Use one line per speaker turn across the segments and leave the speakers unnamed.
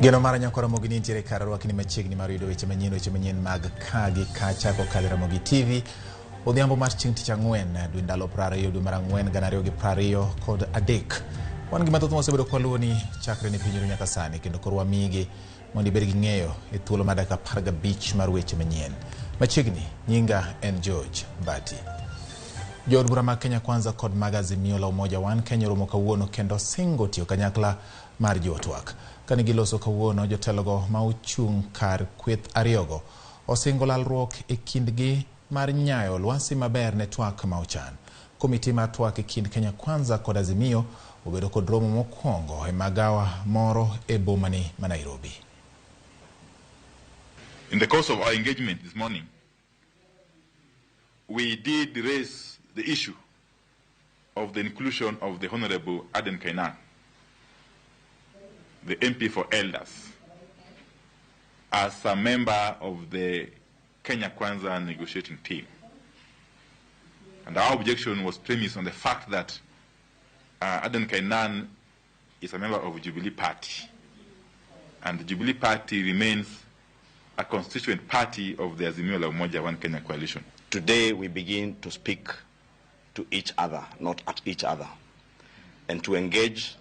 Geno mara nyakora Ramogi nitiere kar rwakni machiegni mar yudo weche manyien mag kagi kacha kokalo Ramogi TV. Odhiambo mar chieng' tich ang'wen dwe ndalo 20 dwe mar ang'wen 2023 wan gi mathoth mosebedo kwaluwo ni chakre ne pinyru nyaka sani kendo korwa migi mondo ibed gi ng'eyo e thuolo mar dakika 15 mar weche manyien. Machiegni nyinga en George Mbati. Jood bura mag Kenya Kwanza kod mag Azimio la Umoja One Kenya romo kawuono kendo singo tiyo kanyakla mar jotwak. Kani giloso kawuono jotelogo ma ochung' kar kweth ariyogo osingo lalruok e kindgi mar nyayo lwasi maber ne twak ma ochan. Komiti mar twak e kind Kenya Kwanza kod Azimio obedo kod romo mokwongo e magawa moro e bomani ma Nairobi.
In the course of our engagement this morning, we did raise the issue of the inclusion of the Honorable Aden Kainan, the MP for Elders, as a member of the Kenya Kwanza negotiating team. And our objection was premised on the fact that Aden Kainan is a member of the Jubilee Party, and the Jubilee Party remains a constituent party of the Azimio la Umoja One Kenya coalition.
Today we begin to speak to each other, not at each other, and to engage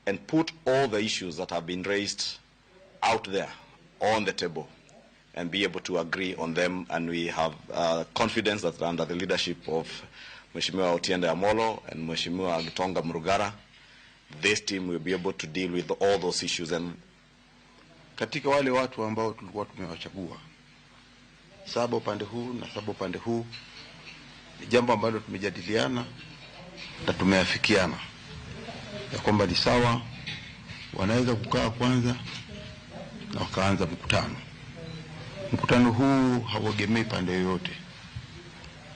and put all the issues that have been raised out there on the table and be able to agree on them. And we have confidence that under the leadership of Mheshimiwa Otiende Amolo and Mheshimiwa Gitonga Murugara, this team will be able to deal with all those issues. And
katika wale watu ambao tulikuwa tumewachagua, saba upande huu na saba upande huu, ni jambo ambalo tumejadiliana na tumeafikiana ya kwamba ni sawa, wanaweza kukaa kwanza na wakaanza mkutano. Mkutano huu hauegemei pande yoyote.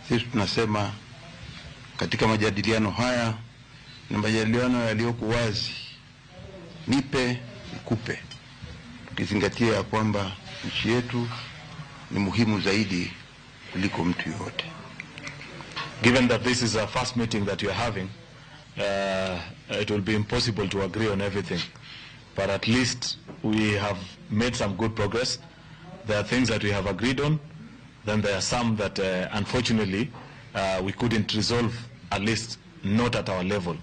Sisi tunasema katika majadiliano haya ni majadiliano yaliyoko wazi, nipe nikupe, tukizingatia ya kwamba nchi yetu ni muhimu zaidi kuliko mtu yote.
Given that this is our first meeting that you are having, it will be impossible to agree on everything, but at least we have made some good progress. There are things that we have agreed on, then there are some that unfortunately we couldn't resolve, at least not at our level,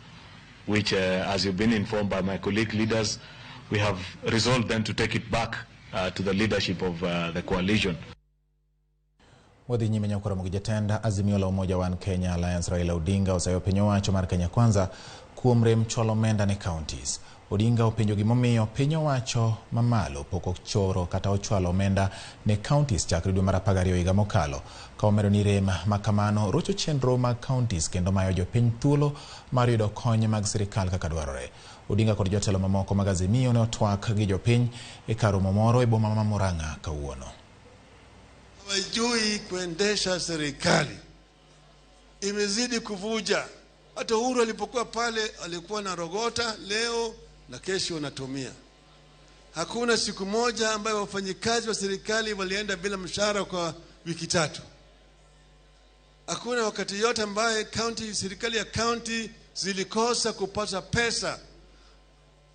which as you've been informed by my colleague leaders, we have resolved then to take it back to the leadership of the coalition.
Wadhi nyime nyakora Ramogi jatenda Azimio la Umoja One Kenya Alliance Raila Odinga osayo penyo wacho mar Kenya Kwanza kuom rem cholo omenda ne counties. Odinga openjo gimomiyo penyo wacho mamalo poko choro kata ochwalo omenda ne counties chakre dwe mar 12 higa mokalo. Ka omero ni rem makamano rocho chenro mag counties kendo mayo jopiny thuolo mar yudo kony mag sirikal kaka dwarore. Odinga kod jotelo mamoko mag Azimio ne otwak gi jopiny e kar romo moro e boma ma Murang'a kawuono.
Wajui kuendesha serikali, imezidi kuvuja. Hata Uhuru alipokuwa pale alikuwa na rogota, leo na kesho unatumia. Hakuna siku moja ambayo wafanyikazi wa serikali walienda bila mshahara kwa wiki 3. Hakuna wakati yote ambaye serikali ya county zilikosa kupata pesa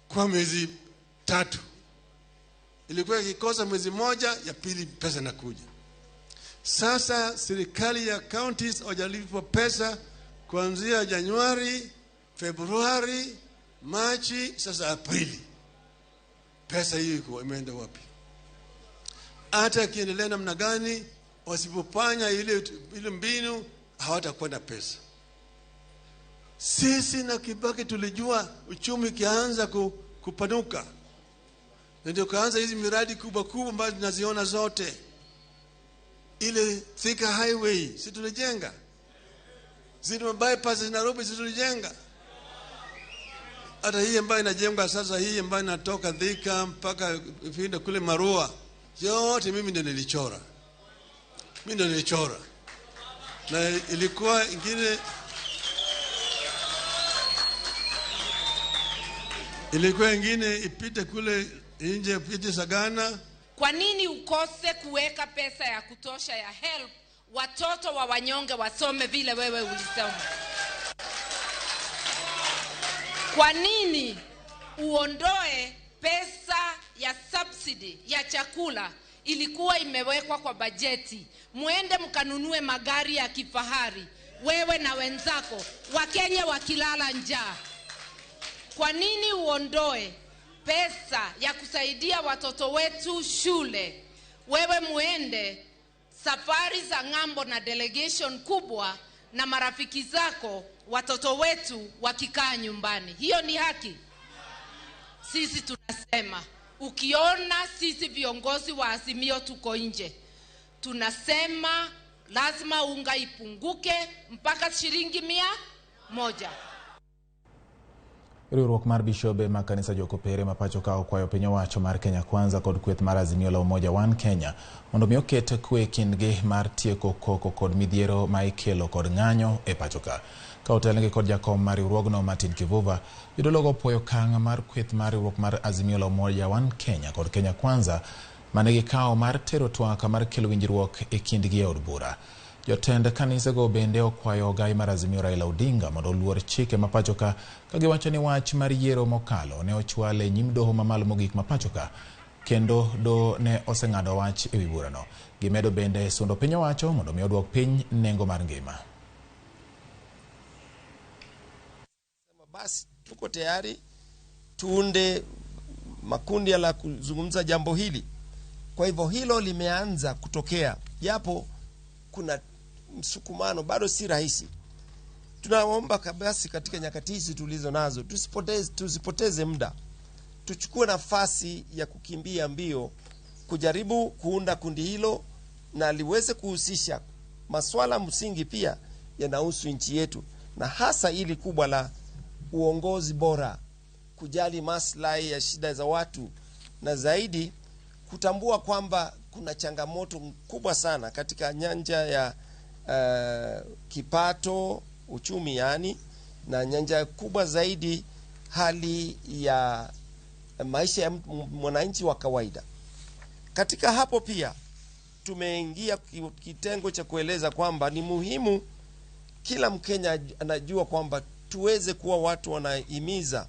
kwa miezi 3. Ilikuwa ikikosa mwezi moja, ya pili pesa inakuja. Sasa serikali ya counties hawajalipwa pesa kuanzia Januari, Februari, Machi, sasa Aprili. Pesa hiyo imeenda wapi? Hata kiendelea namna gani, wasipofanya ile mbinu hawatakuwa na pesa. Sisi na Kibaki tulijua uchumi kianza kupanuka. Ndio kaanza hizi miradi kubwa kubwa ambazo tunaziona zote. Ile Thika Highway si tulijenga, zile bypass Nairobi si tulijenga. Hata hii ambayo inajengwa sasa, hii ambayo inatoka Thika mpaka ifinde kule Marua, yote mimi ndio nilichora. Na ilikuwa ingine ipite kule nje, ipite Sagana.
Kwa nini ukose kuweka pesa ya kutosha ya help watoto wa wanyonge wasome vile wewe ulisema? Kwa nini uondoe pesa ya subsidy ya chakula ilikuwa imewekwa kwa bajeti. Muende mkanunue magari ya kifahari, wewe na wenzako, Wakenya wakilala njaa. Kwa nini uondoe pesa ya kusaidia watoto wetu shule? Wewe muende safari za ng'ambo na delegation kubwa na marafiki zako, watoto wetu wakikaa nyumbani. Hiyo ni haki? Sisi tunasema, ukiona sisi viongozi wa Azimio tuko nje, tunasema lazima unga ipunguke mpaka shilingi 100.
Riwruok mar bishobe ma kanisa jokopere mapacho ka okwayo piny owacho mar Kenya Kwanza kod kweth mar Azimio la Umoja One Kenya mondo mi oket kwe kindgi mar tieko koko kod midhiero ma ikelo kod ng'anyo e pacho ka. Ka otelnegi kod jakom mar riwruogno Martin Kivuva, jodologo opwoyo okang' mar kweth mar riwruok mar Azimio la Umoja One Kenya kod Kenya Kwanza mane gikawo mar tero twak mar kelo winjruok e kindgi e od bura. Jotend kanisego bende okwayo ogai mar Azimio Raila Odinga mondo oluor chike mapacho ka giwacho ni wach mar yiero mokalo ne ochwale nyim doho mamalo mogik mapacho ka, kendo do ne oseng'ado wach e wi burano. Gimedo bende sundo piny owacho mondo mi oduok piny nengo mar ngima.
Basi tuko tayari tuunde makundi ya kuzungumza jambo hili. Kwa hivyo hilo limeanza kutokea, japo kuna msukumano, bado si rahisi. Tunaomba kabisa katika nyakati hizi tulizo nazo tusipoteze muda, tuchukue nafasi ya kukimbia mbio kujaribu kuunda kundi hilo na liweze kuhusisha masuala msingi pia yanahusu nchi yetu, na hasa ili kubwa la uongozi bora, kujali maslahi ya shida za watu, na zaidi kutambua kwamba kuna changamoto kubwa sana katika nyanja ya kipato, uchumi yani, na nyanja kubwa zaidi hali ya maisha ya mwananchi wa kawaida. Katika hapo pia tumeingia kitengo cha kueleza kwamba ni muhimu kila Mkenya anajua kwamba tuweze kuwa watu wanahimiza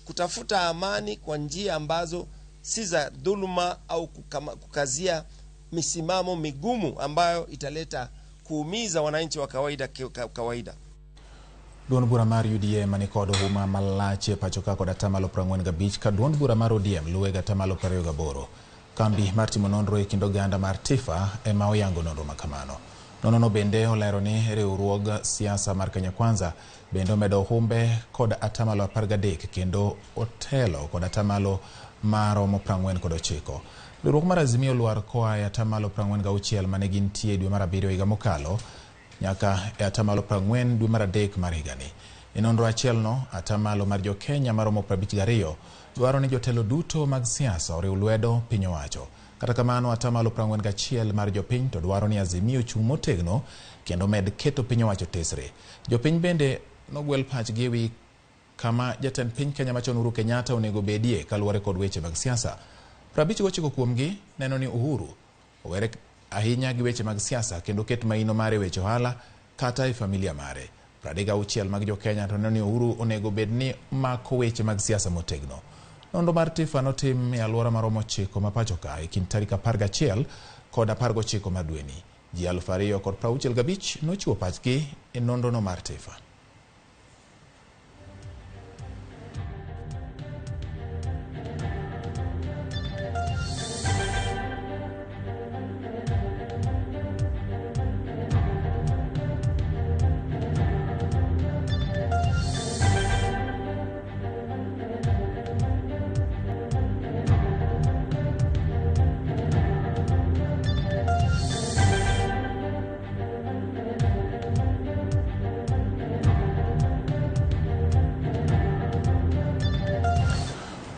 kutafuta amani kwa njia ambazo si za dhuluma au kukazia misimamo migumu ambayo italeta kuumiza wananchi wa kawaida.
Duond bura mar UDA manikod huma malache pacho ka kod atamalo 45 ka duond bura mar ODM luwega atamalo 28. Kambi mar timo nonro e kind oganda mar Tifa ema oyango nonro makamano. Nonono bende olero ni riwruog siasa mar Kenya Kwanza bende omedo humbe kod atamalo 13 kendo otelo kod atamalo maromo 49. Riwruok mar Azimio luar koa e atamalo 46 mane gintie dwe mar 7 higa mokalo nyaka e atamalo 40 dwe mar 3 mar higani. E nonro achielno, atamalo mar jo Kenya maromo 52 dwaro ni jotelo duto mag siasa oriw lwedo piny owacho. Kata kamano, atamalo 41 mar jopiny to dwaro ni Azimio chung' motegno kendo med keto piny owacho tesre. Jopiny bende nogwel pachgi e wi kama jatend piny Kenya machon Uhuru Kenyatta onego bedie kaluwore kod weche mag siasa. 59 kuomgi neno ni Uhuru owere ahinya gi weche mag siasa kendo ket maino mare weche ohala kata e familia mare. 36 mag jo Kenya to neno ni Uhuru onego bedni mako weche mag siasa motegno. Nonro mar Tifa notim e alwora maromo 9 mapacho ka e kind tarik 11 kod 19 mar dweni. Ji 265 nochiwo pachgi e nonro no mar Tifa.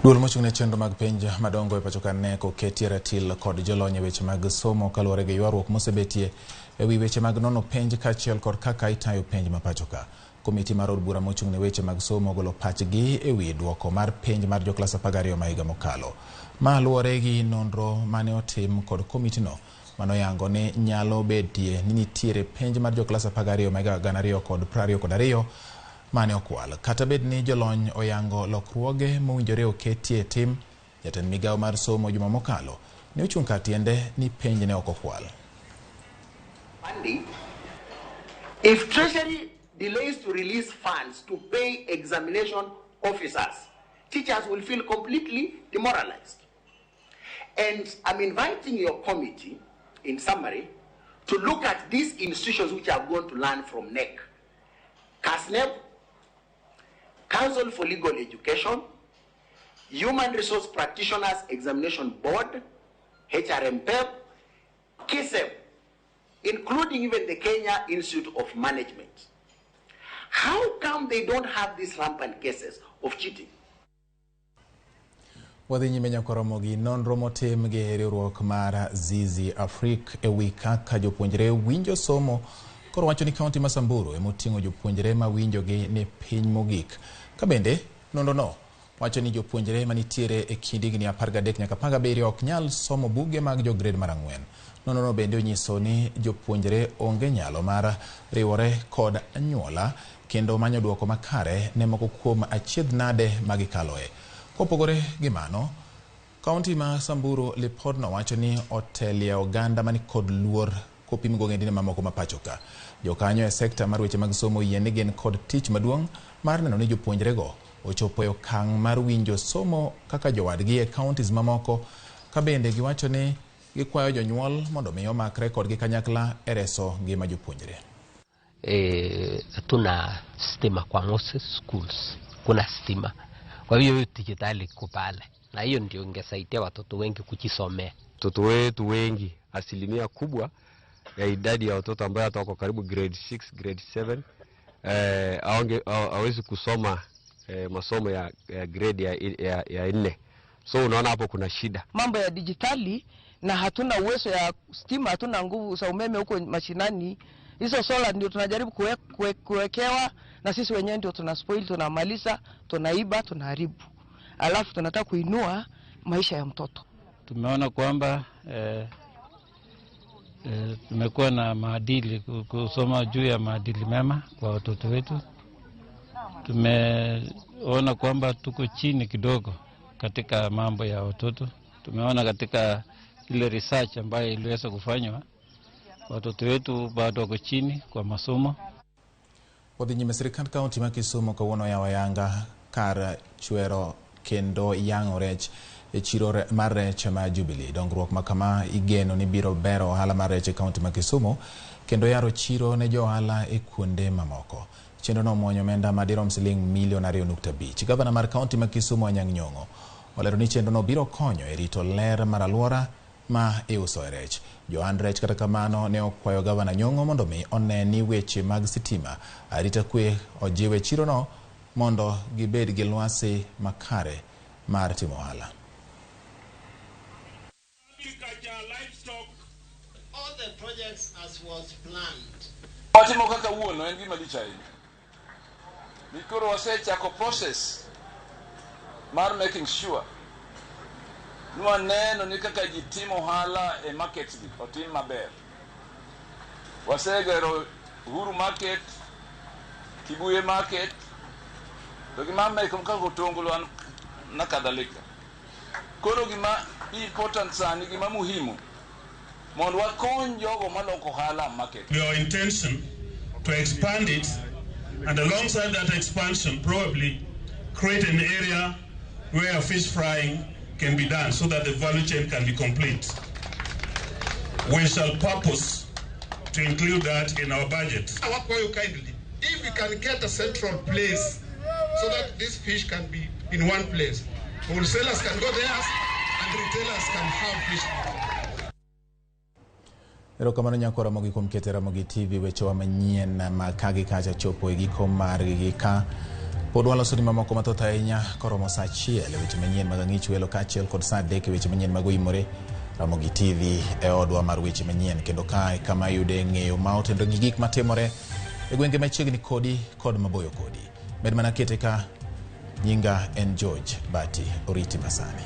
Duol mochung' ne chenro mag penj madongo e pacho ka ne oketi ratil kod jolony e weche mag somo kaluwore gi ywaruok mosebetie e wi weche mag nono penj kaachiel kod kaka itayo penj ma pacho ka. Komiti mar od bura mochung' ne weche mag somo ogolo pachgi e wi duoko mar penj mar jo klas 12 ma higa mokalo. Ma luwore gi nonro mane otim kod komitino manoyango ni nyalo betie ni nitiere penj mar jo klas 12 ma higa 2022 mane okwal. Kata bed ni jolony oyango lokruoge mowinjore oketie tim, jatend migawo mar somo juma mokalo ne ochung' ka tiende ni penj ne ok okwal.
If Treasury delays to release funds to pay examination officers, teachers will feel completely demoralized. And I'm inviting your committee, in summary, to look at these institutions which are going to learn from NEC. CASNEP, Council for Legal Education, Human Resource Practitioners Examination Board, HRMPEP, KISEP, including even the Kenya Institute of Management. How come they don't have these rampant cases of cheating?
Wadhi nyime nyako Ramogi nonro motim gi riwruok mar Zizi Afrique ewi kaka jopuonjre winjo somo koro wacho ni kaunti ma Samburu emoting'o jopuonjre ma winjogi ni piny mogik. Ka bende nonro no wacho ni jopuonjre manitiere e kind higni 13 nyaka 17 ok nyal somo buge mag jo grade mar 4. Nonro no bende onyiso ni jopuonjre onge nyalo mar riwore kod anyuola kendo manyo duoko makare ne moko kuom achiedh nade magikaloe. Kopogore gi mano, kaunti ma Samburu lipod no wacho ni otelie oganda mani kod luor kopim gogendini mamoko mapachoka. Jokanyo e sekta mar weche mag somo yie ni gin kod tich maduong' mar neno ni jopuonjre go ochopo e okang' mar winjo somo kaka jowadgi e counties mamoko. Ka bende giwacho ni gikwayo jonyuol mondo mi omakre kodgi kanyakla e reso ngima jopuonjre.
Tuna stima kwa most schools, kuna stima. Kwa hiyo dijitali kupale. Na hiyo ndio ingesaidia watoto wengi kujisomea.
Watoto wetu wengi, asilimia kubwa ya idadi ya watoto ambao wako karibu grade 6, grade 7, hawezi kusoma masomo ya grade ya 4. So unaona hapo kuna shida.
Mambo ya dijitali na hatuna uwezo ya stima, hatuna nguvu za umeme huko mashinani. Hizo solar ndio tunajaribu kuwekewa na sisi wenyewe ndio tunaspoil, tunamaliza, tunaiba, tunaharibu. Alafu tunataka kuinua maisha ya mtoto.
Tumeona kwamba tumekuwa na maadili, kusoma juu ya maadili mema kwa watoto wetu. Tumeona kwamba tuko chini kidogo katika mambo ya watoto. Tumeona katika ile research ambayo iliweza kufanywa, watoto wetu bado wako chini kwa masomo.
Wadhi nyime sirikand kaunti ma Kisumu kawuono yawo yanga kar chwero kendo yang'o rech e chiro mar rech ma Jubilee. Dongruok ma kama igeno ni biro bero ohala mar rech e kaunti ma Kisumu kendo yaro chiro ne jo ohala e kuonde mamoko. Chenro no muonyo omenda madirom siling milion 2.5. Gavana mar kaunti ma Kisumu Anyang' Nyong'o olero ni chenro no biro konyo e rito ler mar alwora ma iuso rech. Johan rech kata kamano ne okwayo Gavana Nyong'o mondo mi one ni weche mag sitima arita kwe ojiwe chiro no mondo gibed gi lwasi makare mar timo ohala.
All the projects as was planned.
Watimo kaka wuono en gima lich ahinya. Nikoro wasechako process mar making sure nwaneno ni kaka ji timo ohala e markets gi otim maber. Wasegero Uhuru Market, Kibuye Market, to gima meko kaka Otongolo na kadhalika. Koro gima important sani gima muhimu mondo wakony jogo maloko ohala market.
Our intention to expand it, and alongside that expansion probably create an area where fish frying can be done so that the value chain can be complete. We shall purpose to include that in our budget.
I work for you kindly. If we can get a central place so that this fish can be in one place, wholesalers can go there and retailers can have fish.
Erokamano nyako Ramogi kuom keto Ramogi TV weche wa manyien ma kagi kacha chopo e giko margi ka pod waloso ni mamoko mathoth ahinya koromo saa 1 weche manyien mag ang'ich welo kaachiel kod saa 3 weche manyien mag oimore. Ramogi TV e odwa mar weche manyien kendo kae kama yude ng'eyo ma otendo gi gik matimore e gwenge machiegni kodi kod maboyo kodi. Med mana kete ka nyinga en George Bati oriti masani.